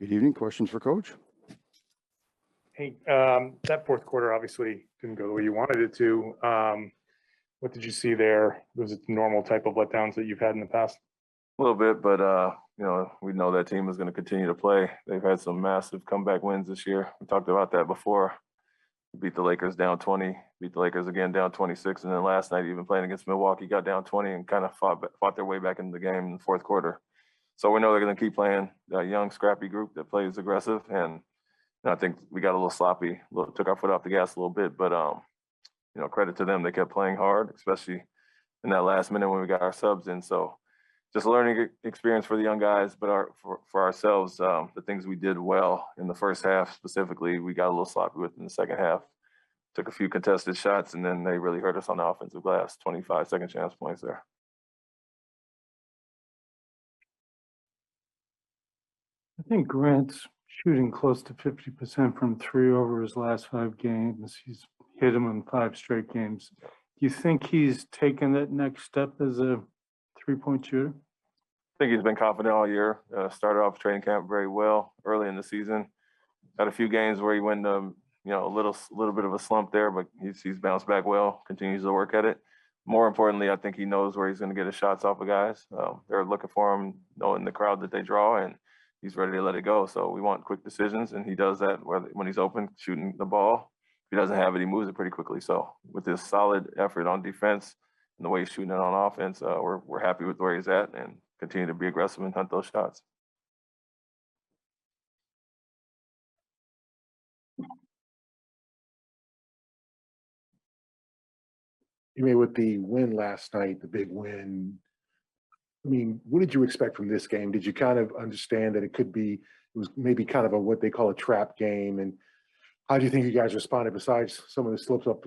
Good evening. Questions for Coach? Hey, that fourth quarter obviously didn't go the way you wanted it to. What did you see there? Was it the normal type of letdowns that you've had in the past? A little bit, but we know that team is going to continue to play. They've had some massive comeback wins this year. We talked about that before. We beat the Lakers down 20, beat the Lakers again down 26, and then last night, even playing against Milwaukee, got down 20 and kind of fought their way back into the game in the fourth quarter. So we know they're going to keep playing a young, scrappy group that plays aggressive, and I think we got a little sloppy, took our foot off the gas a little bit, but credit to them. They kept playing hard, especially in that last minute when we got our subs in. So just a learning experience for the young guys, but for ourselves, the things we did well in the first half specifically, we got a little sloppy with in the second half. Took a few contested shots, and then they really hurt us on the offensive glass, 25 second chance points there. I think Grant's shooting close to 50% from three over his last 5 games. He's hit him in 5 straight games. Do you think he's taken that next step as a three-point shooter? I think he's been confident all year. Started off training camp very well early in the season. Had a few games where he went, a little bit of a slump there, but he's bounced back well. Continues to work at it. More importantly, I think he knows where he's going to get his shots off of guys. They're looking for him, knowing the crowd that they draw, and he's ready to let it go. So we want quick decisions, and he does that when he's open, shooting the ball. If he doesn't have it, he moves it pretty quickly. So with his solid effort on defense and the way he's shooting it on offense, we're happy with where he's at and continue to be aggressive and hunt those shots. You mean with the win last night, the big win, I mean, what did you expect from this game? Did you kind of understand that it was maybe kind of what they call a trap game? And how do you think you guys responded besides some of the slips up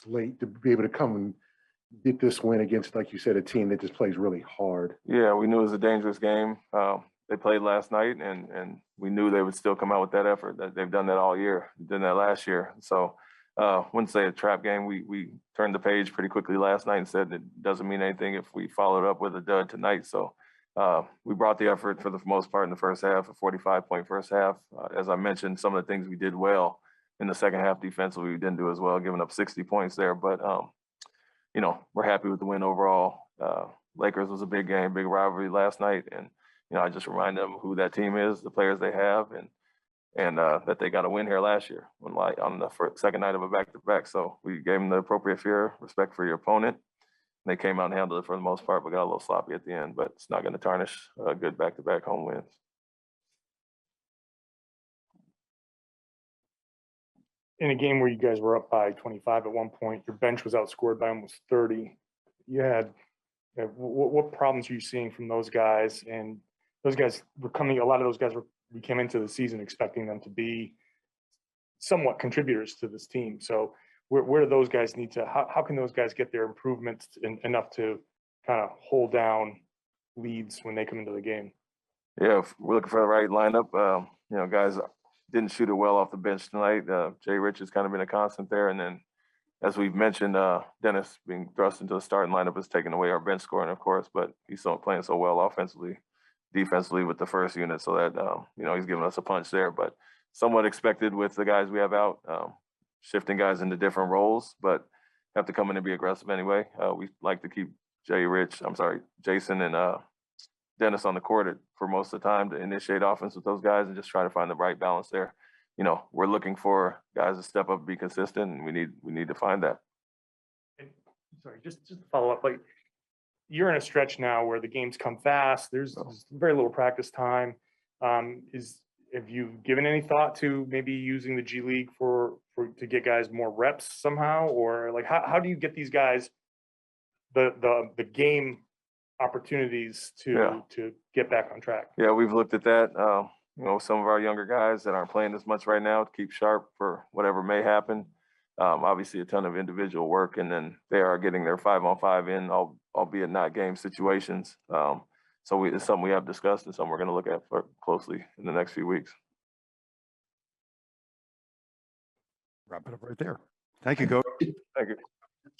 late to be able to come and get this win against, like you said, a team that just plays really hard? Yeah, we knew it was a dangerous game. They played last night, and we knew they would still come out with that effort. That they've done that all year. Did that last year. So wouldn't say a trap game. We turned the page pretty quickly last night and said it doesn't mean anything if we followed up with a dud tonight. So we brought the effort for the most part in the first half, a 45-point first half. As I mentioned, some of the things we did well in the second half defensively, we didn't do as well, giving up 60 points there. But, we're happy with the win overall. Lakers was a big game, big rivalry last night. And, I just reminded them who that team is, the players they have, and that they got a win here last year on the second night of a back-to-back. So we gave them the appropriate fear, respect for your opponent. And they came out and handled it for the most part, but got a little sloppy at the end. But it's not going to tarnish good back-to-back home wins. In a game where you guys were up by 25 at one point, your bench was outscored by almost 30. You had what problems are you seeing from those guys? And those guys were coming. A lot of those guys we came into the season expecting them to be somewhat contributors to this team. So where do those guys need to? How can those guys get their improvements enough to kind of hold down leads when they come into the game? Yeah, we're looking for the right lineup. Guys didn't shoot it well off the bench tonight. Jay Rich has kind of been a constant there. And then, as we've mentioned, Dennis being thrust into the starting lineup has taken away our bench scoring, of course, but he's still playing so well offensively, defensively with the first unit. So that, he's giving us a punch there. But somewhat expected with the guys we have out, shifting guys into different roles, but have to come in and be aggressive anyway. We like to keep Jason and Dennis on the court for most of the time to initiate offense with those guys and just try to find the right balance there. We're looking for guys to step up and be consistent, and we need to find that. And, sorry, just to follow up, like you're in a stretch now where the games come fast. There's very little practice time. Have you given any thought to maybe using the G League to get guys more reps somehow, or like how do you get these guys the game opportunities to get back on track? Yeah, we've looked at that. Some of our younger guys that aren't playing as much right now to keep sharp for whatever may happen. Obviously, a ton of individual work, and then they are getting their 5-on-5 in, albeit not game situations. So it's something we have discussed and something we're going to look at closely in the next few weeks. Wrap it up right there. Thank you, Coach. Thank you.